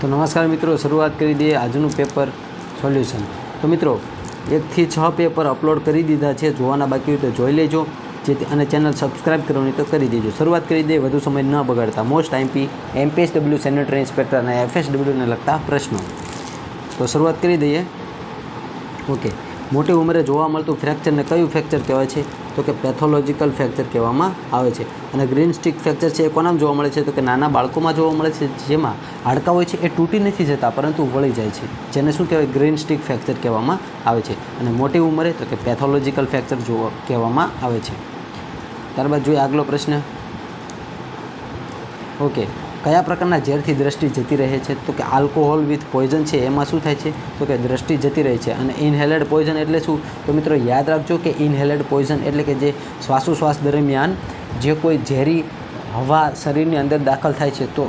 तो नमस्कार मित्रों, शुरुआत करी दीए आजनु पेपर सोल्यूशन। तो मित्रों 1 થી 6 पेपर अपलोड करी दीधा है, जोवाना बाकी तो जोई लेजो अने चैनल सब्सक्राइब करवानी तो करी दीजो। शुरुआत करी दे वधु समय न बगाड़ता मोस्ट आईएमपी एमपीएसडब्ल्यू सेनेटरी इंस्पेक्टर और एफएसडब्ल्यू ने लगता प्रश्नों। तो शुरुआत करी दीए। ओके, मोटी उमरे जोवा मळतुं फ्रेक्चर ने कयुं फ्रेक्चर कहेवाय छे? तो कि पेथोलॉजिकल फ्रेक्चर कहेवामां आवे छे। अने ग्रीन स्टिक फ्रेक्चर छे कोनामां जोवा मळे छे? तो कि नाना बाळकोमां जोवा मळे छे, जेमां हाडकां होय छे ए तूटी नथी जता परंतु वळी जाय छे, जेने शुं कहेवाय? ग्रीन स्टिक फ्रेक्चर कहेवामां आवे छे। अने मोटी उमरे तो कि पेथोलॉजिकल फ्रेक्चर जोवा कहेवामां आवे छे। त्यारबाद जोईए आगलो प्रश्न। ओके, कया प्रकारना झेरथी दृष्टि जती रहे छे? तो कि आल्कोहोल विथ पॉइजन छे एमां शुं थाय छे? तो कि दृष्टि जती रहे छे। अने इनहेलेड पॉइजन एटले शुं? तो मित्रों याद राखजो कि इनहेलेड पॉइजन एटले कि जे श्वासोश्वास दरमियान जे कोई झेरी हवा शरीरनी अंदर दाखल थाय छे तो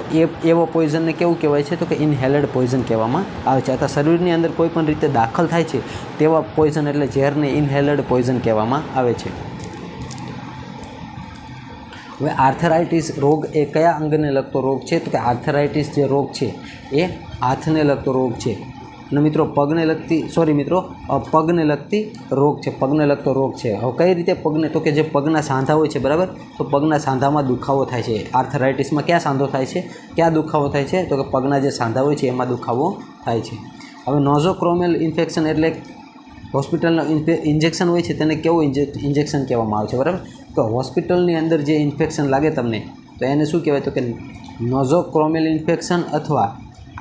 एवो पॉइजन ने केवुं कहेवाय छे? तो कि इनहेलेड पॉइजन कहेवामां आवे छे। अथवा शरीरनी अंदर कोईपण रीते दाखल थाय छे तेवा पॉइजन एटले झेरने इनहेलेड पॉइजन कहेवामां आवे छे। हवे आर्थराइटिस रोग ए कया अंगने लगतो रोग छे? तो कि आर्थराइटिस जे रोग छे ए हाथने लगतो रोग छे। ने मित्रों पगने लगती पगने लगती रोग छे, पगने लगतो रोग छे। हवे कई रीते पगने? तो कि जे पगना सांधा होय छे बराबर, तो पगना सांधामां दुखावो थाय छे। आर्थराइटिसमां क्या सांधो थाय छे, क्या दुखावो थाय छे? तो कि पगना जे सांधा होय छे एमां दुखावो थाय छे। हवे नोज़ोक्रोमल इन्फेक्शन एटले होस्पिટલનો इंजेक्शन होय छे तेने केवुं इंजेक्शन कहेवामां आवे छे बराबर। तो होस्पिટલની अंदर जे इन्फेक्शन लागे तमने तो एने शुं कहेवाय? तो कि नोज़ोक्रोमल इन्फेक्शन अथवा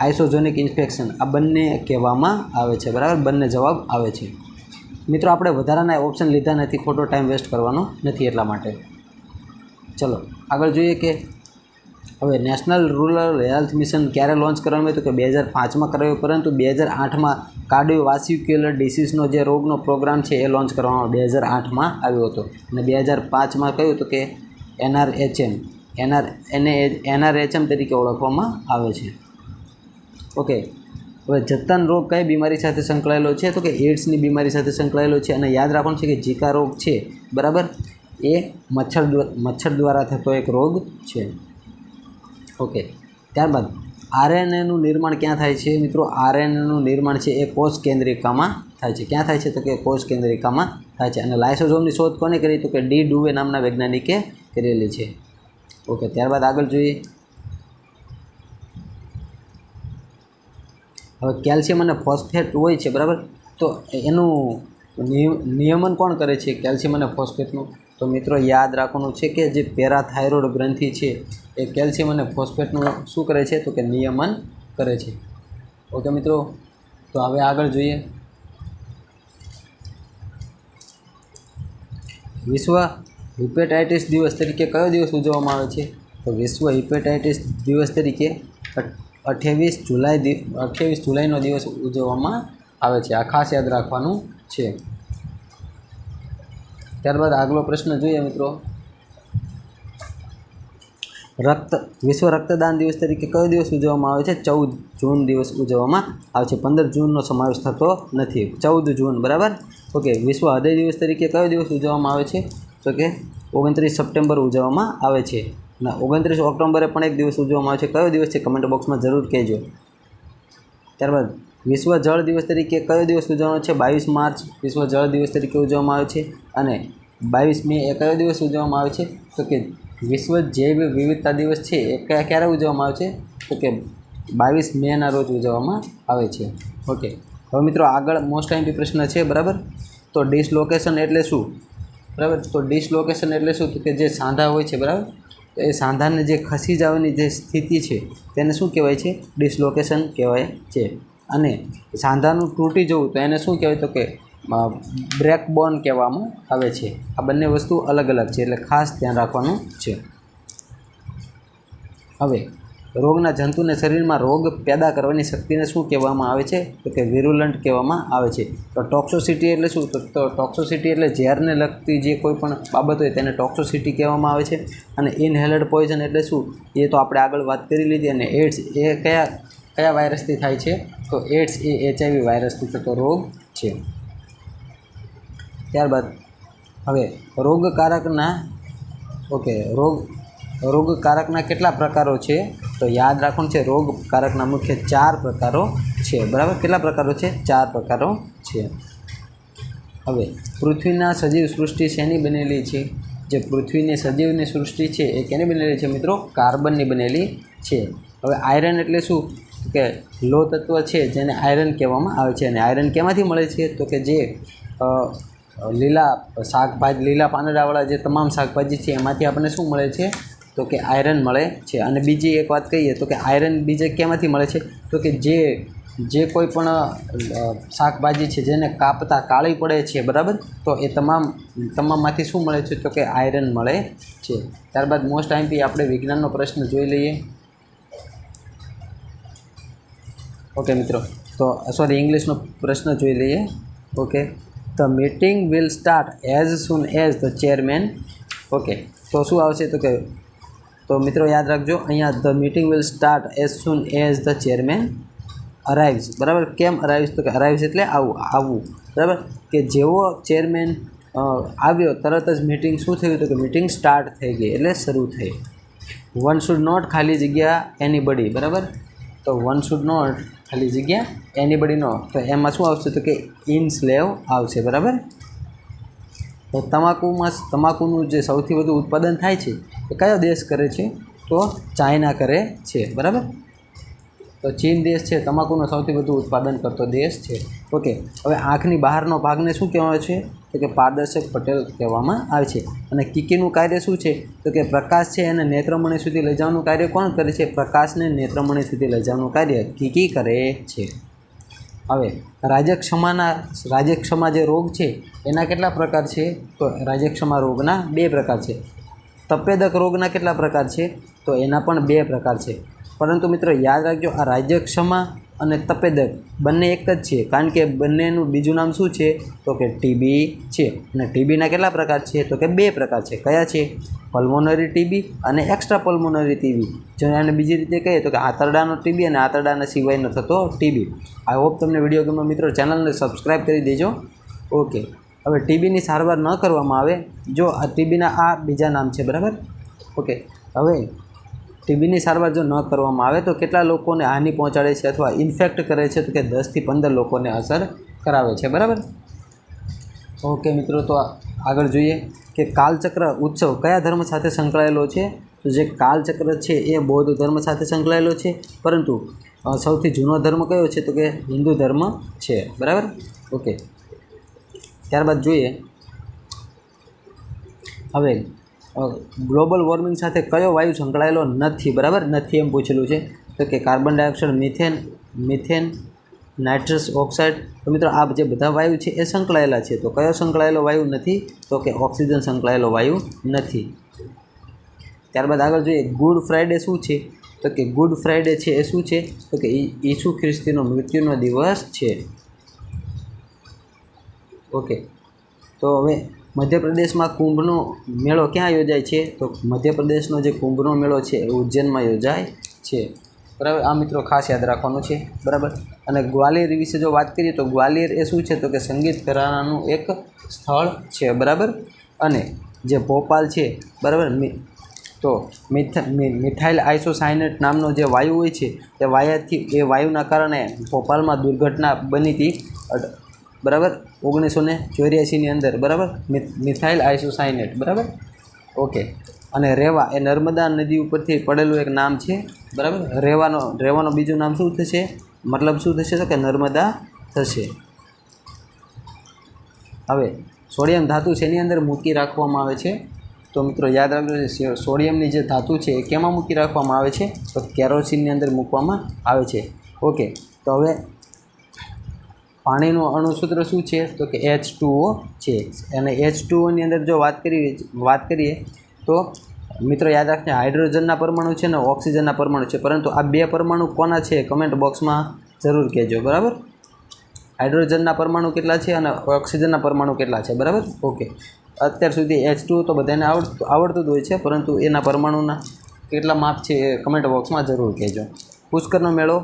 आइसोजेनिक इन्फेक्शन आ बंने कहेवामां आवे छे बराबर। बंने जवाब आवे छे। मित्रों आपणे वधाराना ऑप्शन लीधा नथी, खोटो टाइम वेस्ट करवानो नथी એટલા માટે। चलो આગળ જોઈએ કે હવે નેશનલ રૂરલ હેલ્થ મિશન ક્યારે લોન્ચ કરવામાં આવ્યું? તો કે 2005માં કરાયું, પરંતુ 2008માં કાર્ડિયોવાસ્ક્યુલર ડિસીઝનો જે રોગનો પ્રોગ્રામ છે એ લોન્ચ કરવામાં 2008માં આવ્યો હતો। અને 2005માં કહ્યું તો કે એનઆરએચએમ તરીકે ઓળખવામાં આવે છે। ઓકે, હવે જતન રોગ કઈ બીમારી સાથે સંકળાયેલો છે? તો કે એડ્સની બીમારી સાથે સંકળાયેલો છે। અને યાદ રાખવાનું છે કે ઝીકા રોગ છે બરાબર એ મચ્છર દ્વારા થતો એક રોગ છે। ओके, त्यारबाद आरएनएનું निर्माण क्या थाय छे? मित्रों आरएनएનું निर्माण छे ए कोष केंद्रिकामां थाय छे। क्या थाय छे? तो कि कोष केंद्रिकामां थाय छे। अने लाइसोसोमनी शोध कोने करी? तो कि डी डुवे नामना वैज्ञानिके करेली छे। ओके, त्यारबाद आगळ जोईए। हवे केल्शियम अने फॉस्फेट होय छे बराबर, तो एनुं नियमन कोण करे छे केल्शियम अने फॉस्फेटनुं? तो मित्रों याद राखवानुं छे कि जे पेराथायरोइड ग्रंथि छे ए केल्शियम अने फॉस्फेटनुं शुं करे छे? तो कि नियमन करे छे। ओके मित्रों, तो हवे आगळ जोईए। विश्व हिपेटाइटिस दिवस तरीके कयो दिवस उजववामां आवे छे? तो विश्व हिपेटाइटिस दिवस तरीके 28 जुलाईनो दिवस उजववामां आवे छे। आ खास याद राखवानुं छे। त्यारबाद आगलो प्रश्न जोईए मित्रों। विश्व रक्तदान दिवस तरीके कयो दिवस उजववामां आवे छे? 14 जून दिवस उजववामां आवे छे। 15 जूननो समावेश थतो नथी, 14 जून बराबर। ओके, विश्व हृदय दिवस तरीके कयो दिवस उजववामां आवे छे? तो कि 29 सप्टेम्बर उजववामां आवे छे। 29 ऑक्टोबरे पण एक दिवस उजववामां आवे छे। कयो दिवस छे? कमेंट बॉक्स में जरूर कहेजो। त्यारबाद विश्व जल दिवस तरीके कयो दिवस उजववामां छे? 22 मार्च विश्व जल दिवस तरीके उजववामां आवे छे। अने 22 मे ए कयो दिवस उजववामां आवे छे? तो कि विश्व जैव विविधता दिवस है ए क्यारे उजववामां आवे छे? तो कि 22 मे ना रोज उजववामां आवे छे। ओके, हवे मित्रों आगळ मोस्ट आईएमपी प्रश्न है बराबर। तो डिसलोकेशन एटले शुं बराबर? तो डिसलोकेशन एटले शुं? तो कि जे सांधा होय छे बराबर, तो ए सांधाने जे खसी जवानी जे स्थिति है तेने शुं कहेवाय छे? डिसलोकेशन कहेवाय छे। अने सांधानुं तूटी जवुं तो एने शुं कहेवाय? तो कि ब्रेकबोन कहेवामां आवे छे। आ बंने वस्तु अलग अलग छे, एटले खास ध्यान राखवानुं छे। हवे रोगना जंतुने शरीर में रोग पैदा करवानी शक्तिने शुं कहेवामां आवे छे? तो कि विरुलंट कहेवामां आवे छे। तो टॉक्सिसिटी एटले शुं? तो टॉक्सिसिटी एटले झेरने लगती जे कोईपण बाबत होय तेने टॉक्सिसिटी कहेवामां आवे छे। अने इनहेलेड पॉइजन एटले शुं? ए तो आपणे आगळ वात करी लीधी। अने एड्स ए कया वायरसथी थाय छे? तो एड्स ए HIV वायरसथी थतो रोग छे। त्यारबाद हवे रोगकारकना रोग રોગકારકના કેટલા પ્રકારો છે? તો યાદ રાખવાનું છે, રોગકારકના મુખ્ય 4 પ્રકારો છે, બરાબર. કેટલા પ્રકારો છે? 4 પ્રકારો છે. હવે પૃથ્વીના સજીવ સૃષ્ટિ શેની બનેલી છે? જે પૃથ્વીની સજીવની સૃષ્ટિ છે એ કેની બનેલી છે મિત્રો? કાર્બનની બનેલી છે. હવે આયરન એટલે શું? કે લોહ તત્વ છે જેને આયરન કહેવામાં આવે છે. અને આયરન કેમાંથી મળે છે? તો કે જે લીલા શાકભાજી, લીલા પાંદડાવાળા જે તમામ શાકભાજી છે એમાંથી આપણને શું મળે છે? તો કે આયરન મળે છે. અને બીજી એક વાત કહીએ તો કે આયરન બીજે કેમાંથી મળે છે? તો કે જે કોઈ પણ શાકભાજી છે જેને કાપતા કાળી પડે છે, બરાબર, તો એ તમામમાંથી શું મળે છે? તો કે આયરન મળે છે. ત્યારબાદ મોસ્ટ આઈમ્પી આપણે વિજ્ઞાનનો પ્રશ્ન જોઈ લઈએ. ઓકે મિત્રો, તો સોરી ઇંગ્લિશનો પ્રશ્ન જોઈ લઈએ. Okay, the meeting will start as soon as the chairman. Okay, તો શું આવશે? તો મિત્રો યાદ રાખજો, અહીંયા the meeting will start as soon as the chairman arrives. બરાબર. કેમ અરાઇવ્સ? તો કે અરાઇવ્સ એટલે આવવું, બરાબર. કે જેવો ચેરમેન આવ્યો તરત જ મીટિંગ શું થયું? તો કે મીટિંગ સ્ટાર્ટ થઈ ગઈ, એટલે શરૂ થઈ. વન શુડ નોટ ખાલી જગ્યા એનીબડી. બરાબર. તો વન શુડ નોટ ખાલી જગ્યા એનીબડી નો, તો એમાં શું આવશે? તો કે ઇનસ્લેવ આવશે. બરાબર. તો તમાકુનું જે સૌથી વધુ ઉત્પાદન થાય છે એ કયો દેશ કરે છે? તો ચાઇના કરે છે. બરાબર. તો ચીન દેશ છે તમાકુનું સૌથી વધુ ઉત્પાદન કરતો દેશ છે. ઓકે, હવે આંખની બહારનો ભાગને શું કહેવાય છે? તો કે પારદર્શક પટેલ કહેવામાં આવે છે. અને કીકીનું કાર્ય શું છે? તો કે પ્રકાશ છે એને નેત્રમણી સુધી લઈ જવાનું કાર્ય કોણ કરે છે? પ્રકાશને નેત્રમણી સુધી લઈ જવાનું કાર્ય કીકી કરે છે. હવે રાજ્યક્ષમા જે રોગ છે એના કેટલા પ્રકાર છે? તો રાજ્યક્ષમા રોગના 2 પ્રકાર છે. તપેદક રોગના કેટલા પ્રકાર છે? તો એના પણ 2 પ્રકાર છે. પરંતુ મિત્રો યાદ રાખજો, આ રાજ્યક્ષમા અને તપેદક બંને એક જ છે, કારણ કે બંનેનું બીજું નામ શું છે? તો કે ટીબી છે. અને ટીબીના કેટલા પ્રકાર છે? તો કે 2 પ્રકાર છે. કયા છે? પલ્મોનરી ટીબી અને એક્સ્ટ્રા પલ્મોનરી ટીબી. જો એને બીજી રીતે કહીએ તો કે આંતરડાનો ટીબી અને આંતરડાના સિવાયનો થતો ટીબી. આઈ હોપ તમને વિડીયો ગમે મિત્રો, ચેનલને સબસ્ક્રાઈબ કરી દેજો. ઓકે, હવે ટીબીની સારવાર ન કરવામાં આવે, જો આ ટીબીના આ બીજા નામ છે, બરાબર. ઓકે, હવે ટીબીની સારવાર જો ન કરવામાં આવે તો કેટલા લોકોને હાનિ પહોંચાડે છે અથવા ઇન્ફેક્ટ કરે છે? તો કે 10 થી 15 લોકોને અસર કરાવે છે. બરાબર. ઓકે મિત્રો, તો આગળ જોઈએ કે કાલચક્ર ઉત્સવ કયા ધર્મ સાથે સંકળાયેલો છે? તો જે કાલચક્ર છે એ બૌદ્ધ ધર્મ સાથે સંકળાયેલો છે, પરંતુ સૌથી જૂનો ધર્મ કયો છે? તો કે હિન્દુ ધર્મ છે. બરાબર. ઓકે, ત્યારબાદ જોઈએ હવે ગ્લોબલ વોર્મિંગ સાથે કયો વાયુ સંકળાયેલો નથી? બરાબર, નથી એમ પૂછેલું છે. તો કે carbon dioxide, methane, nitrous oxide. તો મિત્રો આ જે બધા વાયુ છે એ સંકળાયેલા છે. તો કયો સંકળાયેલો વાયુ નથી? તો કે ઓક્સિજન સંકળાયેલો વાયુ નથી. ત્યારબાદ આગળ જોઈએ ગુડ ફ્રાઇડે શું છે? તો કે ગુડ ફ્રાઇડે છે એ શું છે? તો કે ઈસુ ખ્રિસ્તીનો મૃત્યુનો દિવસ છે. ઓકે, તો હવે મધ્યપ્રદેશમાં કુંભનો મેળો ક્યાં યોજાય છે? તો મધ્યપ્રદેશનો જે કુંભનો મેળો છે એ ઉજ્જૈનમાં યોજાય છે. બરાબર. આ મિત્રો ખાસ યાદ રાખવાનું છે. બરાબર. અને ગ્વાલિયર વિશે જો વાત કરીએ તો ગ્વાલિયર એ શું છે? તો કે સંગીત ઘરાનાનું એક સ્થળ છે. બરાબર. અને જે ભોપાલ છે, બરાબર, તો મિથાઇલ આઇસોસાયનેટ નામનો જે વાયુ હોય છે એ વાયુના કારણે ભોપાલમાં દુર્ઘટના બની હતી. બરાબર, 1984ની અંદર. બરાબર, મિથાઇલ આઇસોસાયનેટ. બરાબર. ઓકે, અને રેવા એ નર્મદા નદી ઉપરથી પડેલું એક નામ છે. બરાબર. રેવાનો બીજું નામ શું થશે? મતલબ શું થશે? તો કે નર્મદા થશે. હવે સોડિયમ ધાતુ શેની અંદર મૂકી રાખવામાં આવે છે? તો મિત્રો યાદ રાખજો, સોડિયમની જે ધાતુ છે એ કેમાં મૂકી રાખવામાં આવે છે? તો કેરોસીનની અંદર મૂકવામાં આવે છે. ઓકે, તો હવે પાણીનું અણુસૂત્ર શું છે? તો કે H2O છે. અને H2Oની અંદર જો વાત કરીએ તો મિત્રો યાદ રાખજો, હાઇડ્રોજનના પરમાણુ છે ને ઓક્સિજનના પરમાણુ છે, પરંતુ આ 2 પરમાણુ કોના છે? કમેન્ટ બોક્સમાં જરૂર કહેજો. બરાબર. હાઇડ્રોજનના પરમાણુ કેટલા છે અને ઓક્સિજનના પરમાણુ કેટલા છે? બરાબર. ઓકે, અત્યાર સુધી H2O તો બધાને આવડતું જ હોય છે, પરંતુ એના પરમાણુના કેટલા માપ છે એ કમેન્ટ બોક્સમાં જરૂર કહેજો. પુષ્કરનો મેળો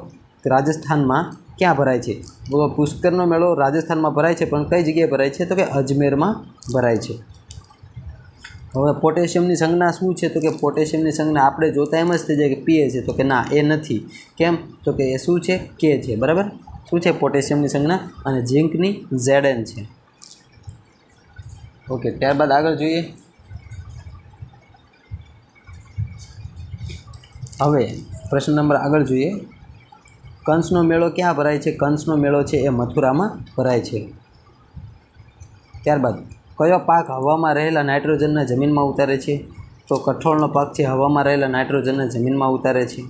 રાજસ્થાનમાં ક્યાં ભરાય છે? પુષ્કરનો મેળો રાજસ્થાનમાં ભરાય છે, પણ કઈ જગ્યાએ ભરાય છે? તો કે અજમેરમાં ભરાય છે. હવે પોટેશિયમની સંજ્ઞા શું છે? તો કે પોટેશિયમની સંજ્ઞા આપણે જોતા એમ જ થઈ જાય કે પીએ છે, તો કે ના એ નથી. કેમ? તો કે એ શું છે? કે છે. બરાબર, શું છે પોટેશિયમની સંજ્ઞા? અને ઝીંકની Zn છે. ઓકે, ત્યારબાદ આગળ જોઈએ. હવે પ્રશ્ન નંબર આગળ જોઈએ. કંસનો મેળો ક્યાં ભરાય છે? કંસનો મેળો છે એ મથુરામાં ભરાય છે. ત્યારબાદ કયો પાક હવામાં રહેલા નાઇટ્રોજનને જમીનમાં ઉતારે છે? તો કઠોળનો પાક છે હવામાં રહેલા નાઇટ્રોજનને જમીનમાં ઉતારે છે.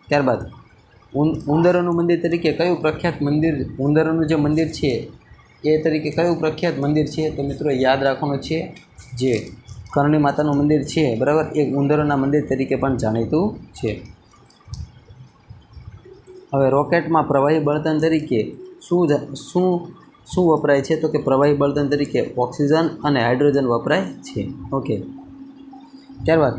ત્યારબાદ ઉંદરોનું મંદિર તરીકે કયું પ્રખ્યાત મંદિર, ઉંદરોનું જે મંદિર છે એ તરીકે કયું પ્રખ્યાત મંદિર છે? તો મિત્રો યાદ રાખવાનું છે, જે કરણી માતાનું મંદિર છે, બરાબર, એ ઉંદરોના મંદિર તરીકે પણ જાણીતું છે. હવે રોકેટમાં પ્રવાહી બળતણ તરીકે શું વપરાય છે? તો કે પ્રવાહી બળતણ તરીકે ઓક્સિજન અને હાઇડ્રોજન વપરાય છે. ઓકે, ત્યારબાદ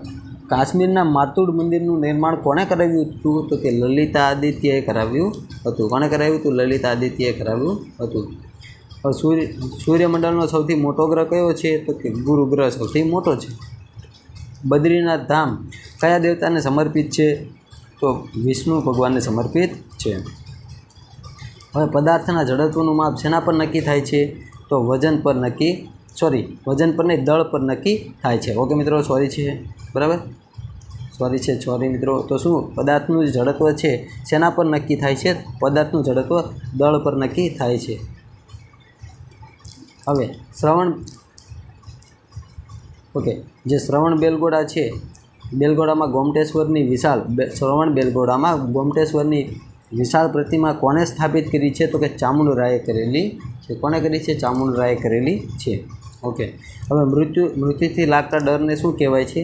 કાશ્મીરના માતુડ મંદિરનું નિર્માણ કોણે કરાવ્યું હતું? તો કે લલિતાદિત્યએ કરાવ્યું હતું. કોણે કરાવ્યું હતું? લલિતાદિત્યએ કરાવ્યું હતું. હવે સૂર્યમંડળનો સૌથી મોટો ગ્રહ કયો છે? તો કે ગુરુ ગ્રહ સૌથી મોટો છે. બદ્રીનાથ ધામ કયા દેવતાને સમર્પિત છે? તો વિષ્ણુ ભગવાનને સમર્પિત છે. હવે પદાર્થના જડત્વનું માપ શેના પર નક્કી થાય છે? તો વજન પર નહીં, દળ પર નક્કી થાય છે. ઓકે મિત્રો, બરાબર, સોરી મિત્રો. તો શું પદાર્થનું જડત્વ છે શેના પર નક્કી થાય છે? પદાર્થનું જડત્વ દળ પર નક્કી થાય છે. હવે જે શ્રવણ બેલગોળા છે, બેલગોળામાં ગોમટેશ્વરની વિશાળ પ્રતિમા કોણે સ્થાપિત કરી છે? તો કે ચામુંડરાયે કરેલી છે. કોણે કરી છે? ચામુંડરાયે કરેલી છે. ઓકે, હવે મૃત્યુથી લાગતા ડરને શું કહેવાય છે?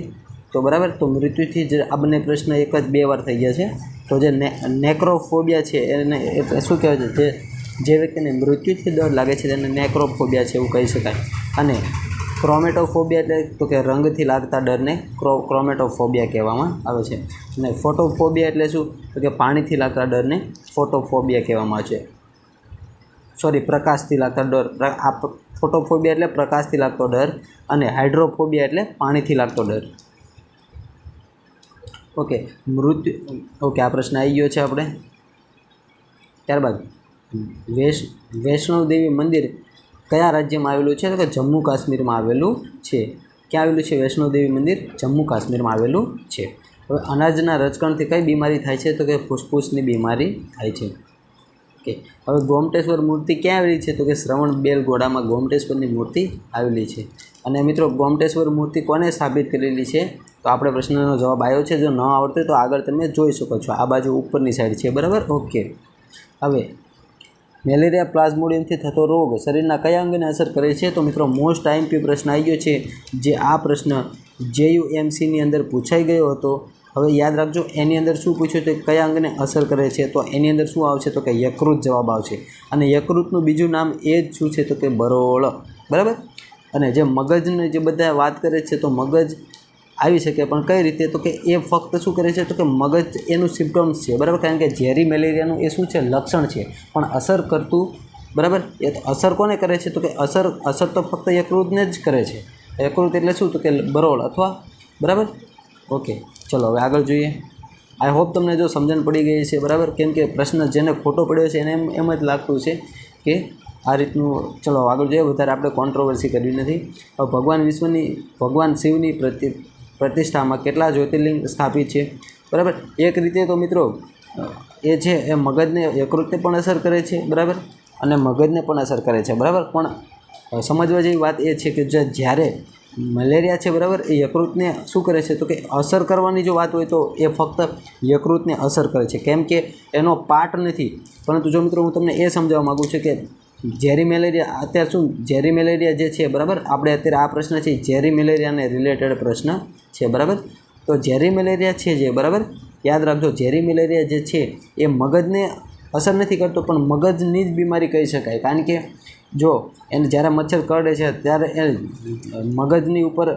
તો બરાબર, તો મૃત્યુથી જ આ બંને પ્રશ્ન એક જ બે વાર થઈ ગયા છે. તો જે નેક્રોફોબિયા છે એને એટલે શું કહેવાય છે? જે વ્યક્તિને મૃત્યુથી ડર લાગે છે તેને નેક્રોફોબિયા છે એવું કહી શકાય. અને ક્રોમેટોફોબિયા એટલે તો કે રંગથી લાગતા ડરને ક્રોમેટોફોબિયા કહેવામાં આવે છે. અને ફોટોફોબિયા એટલે શું? તો કે પાણીથી લાગતા ડરને ફોટોફોબિયા કહેવામાં આવે છે. પ્રકાશથી લાગતા ડર. આ ફોટોફોબિયા એટલે પ્રકાશથી લાગતો ડર, અને હાઇડ્રોફોબિયા એટલે પાણીથી લાગતો ડર. ઓકે, આ પ્રશ્ન આવી ગયો છે આપણે. ત્યારબાદ વૈષ્ણોદેવી મંદિર કયા રાજ્યમાં આવેલું છે? તો કે જમ્મુ કાશ્મીરમાં આવેલું છે. ક્યાં આવેલું છે વૈષ્ણોદેવી મંદિર? જમ્મુ કાશ્મીરમાં આવેલું છે. હવે અનાજના રજકણથી કઈ બીમારી થાય છે? તો કે ફૂસફૂસની બીમારી થાય છે. ઓકે, હવે ગોમટેશ્વર મૂર્તિ ક્યાં આવેલી છે? તો કે શ્રવણ બેલગોળામાં ગોમટેશ્વરની મૂર્તિ આવેલી છે. અને મિત્રો ગોમટેશ્વર મૂર્તિ કોને સ્થાપિત કરેલી છે? તો આપણે પ્રશ્નનો જવાબ આવ્યો છે. જો ન આવડતો તો આગળ તમે જોઈ શકો છો, આ બાજુ ઉપરની સાઈડ છે, બરાબર. ઓકે, હવે મેલેરિયા પ્લાઝ્મોડિયમથી થતો રોગ શરીરના કયા અંગને અસર કરે છે? તો મિત્રો મોસ્ટ આઈએમપી પ્રશ્ન આવી ગયો છે, જે આ પ્રશ્ન JUMCની અંદર પૂછાઈ ગયો હતો. હવે યાદ રાખજો, એની અંદર શું પૂછ્યું છે? કયા અંગને અસર કરે છે? તો એની અંદર શું આવશે? તો કે યકૃત જવાબ આવશે. અને યકૃતનું બીજું નામ એ જ શું છે? તો કે બરોળ, બરાબર. અને જે મગજને જે બધા વાત કરે છે, તો મગજ આવી શકે, પણ કઈ રીતે? તો કે એ ફક્ત શું કરે છે? તો કે મગજ એનું સિમ્પટમ્સ છે, બરાબર. કારણ કે ઝેરી મેલેરિયાનું એ શું છે? લક્ષણ છે, પણ અસર કરતું, બરાબર. એ અસર કોને કરે છે? તો કે અસર તો ફક્ત યકૃતને જ કરે છે. યકૃત એટલે શું? તો કે બરોળ અથવા, બરાબર. ઓકે, ચલો હવે આગળ જોઈએ. આઈ હોપ તમને જો સમજણ પડી ગઈ છે, બરાબર. કેમ કે પ્રશ્ન જેને ખોટો પડ્યો છે એને એમ જ લાગતું છે કે આ રીતનું. ચલો આગળ જોઈએ, વધારે આપણે કોન્ટ્રોવર્સી કરવી નથી. ભગવાન શિવની પ્રતિષ્ઠામાં કેટલા જ્યોતિર્લિંગ સ્થાપિત છે? બરાબર. એક રીતે તો મિત્રો એ છે એ મગજને, યકૃતને પણ અસર કરે છે, બરાબર, અને મગજને પણ અસર કરે છે, બરાબર. પણ સમજવા જેવી વાત એ છે કે જ્યારે મલેરિયા છે, બરાબર, એ યકૃતને શું કરે છે? તો કે અસર કરવાની જો વાત હોય તો એ ફક્ત યકૃતને અસર કરે છે, કેમ કે એનો પાર્ટ નથી. પરંતુ જો મિત્રો હું તમને એ સમજાવવા માગું છું કે ઝેરી મેલેરિયા, અત્યારે શું ઝેરી મેલેરિયા જે છે, બરાબર, આપણે અત્યારે આ પ્રશ્ન છે ઝેરી મેલેરિયાને રિલેટેડ પ્રશ્ન છે, બરાબર. તો ઝેરી મેલેરિયા છે જે, બરાબર, યાદ રાખજો, ઝેરી મેલેરિયા જે છે એ મગજને અસર નથી કરતો, પણ મગજની જ બીમારી કહી શકાય. કારણ કે જો એને જ્યારે મચ્છર કરડે છે ત્યારે એ મગજની ઉપર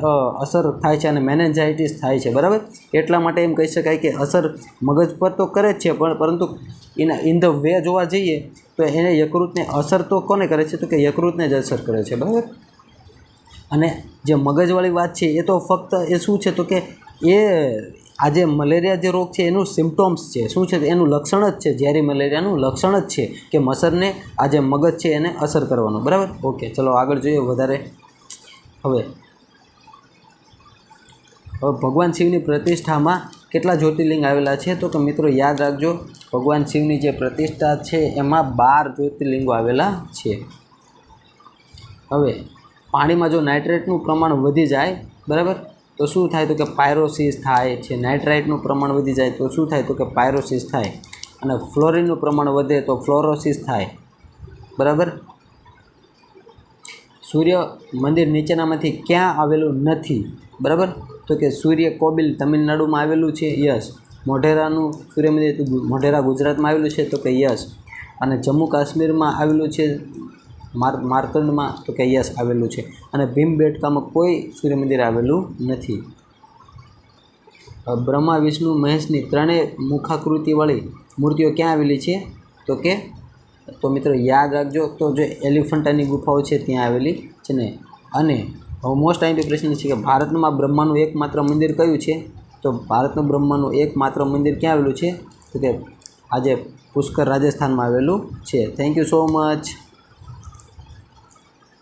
અસર થાય છે અને મેનેન્જાઇટિસ થાય છે, બરાબર. એટલા માટે એમ કહી શકાય કે અસર મગજ પર તો કરે જ છે, પરંતુ ઇન ધ વે જોવા જઈએ તો એને યકૃતને અસર તો કોને કરે છે? તો કે યકૃતને જ અસર કરે છે, બરાબર. અને જે મગજવાળી વાત છે એ તો ફક્ત એ શું છે તો કે એ આ જે મલેરિયા જે રોગ છે એનું સિમ્પટોમ્સ છે, શું છે એનું લક્ષણ જ છે, ઝેરી મલેરિયાનું લક્ષણ જ છે કે મચ્છરને આ જે મગજ છે એને અસર કરવાનું, બરાબર. ઓકે, ચલો આગળ જોઈએ વધારે. હવે ભગવાન શિવની પ્રતિષ્ઠામાં કેટલા જ્યોતિર્લિંગ આવેલા છે? તો કે મિત્રો યાદ રાખજો, ભગવાન શિવની જે પ્રતિષ્ઠા છે એમાં 12 જ્યોતિર્લિંગો આવેલા છે. હવે પાણીમાં જો નાઇટ્રેટનું પ્રમાણ વધી જાય, બરાબર, તો શું થાય? તો કે પાયરોસિસ થાય છે. નાઇટ્રાઇટનું પ્રમાણ વધી જાય તો શું થાય? તો કે પાયરોસિસ થાય. અને ફ્લોરિનનું પ્રમાણ વધે તો ફ્લોરોસિસ થાય, બરાબર. સૂર્ય મંદિર નીચેનામાંથી ક્યાં આવેલું નથી? બરાબર, તો કે સૂર્ય કોબિલ તમિલનાડુમાં આવેલું છે, યસ. મોઢેરાનું સૂર્ય મંદિર મોઢેરા ગુજરાતમાં આવેલું છે, તો કે યસ. અને જમ્મુ કાશ્મીરમાં આવેલું છે, માર્કંડમાં, તો કે યસ આવેલું છે. અને ભીમબેટકામાં કોઈ સૂર્ય મંદિર આવેલું નથી. બ્રહ્મા વિષ્ણુ મહેશની ત્રણેય મુખાકૃતિવાળી મૂર્તિઓ ક્યાં આવેલી છે? તો મિત્રો યાદ રાખજો, તો જે એલિફન્ટાની ગુફાઓ છે ત્યાં આવેલી છે ને. અને હવે મોસ્ટ આઈમ્પી પ્રશ્ન છે કે ભારતમાં બ્રહ્માનું એકમાત્ર મંદિર કયું છે? તો ભારતનું બ્રહ્માનું એકમાત્ર મંદિર ક્યાં આવેલું છે? તો કે આજે પુષ્કર રાજસ્થાનમાં આવેલું છે. Thank you so much.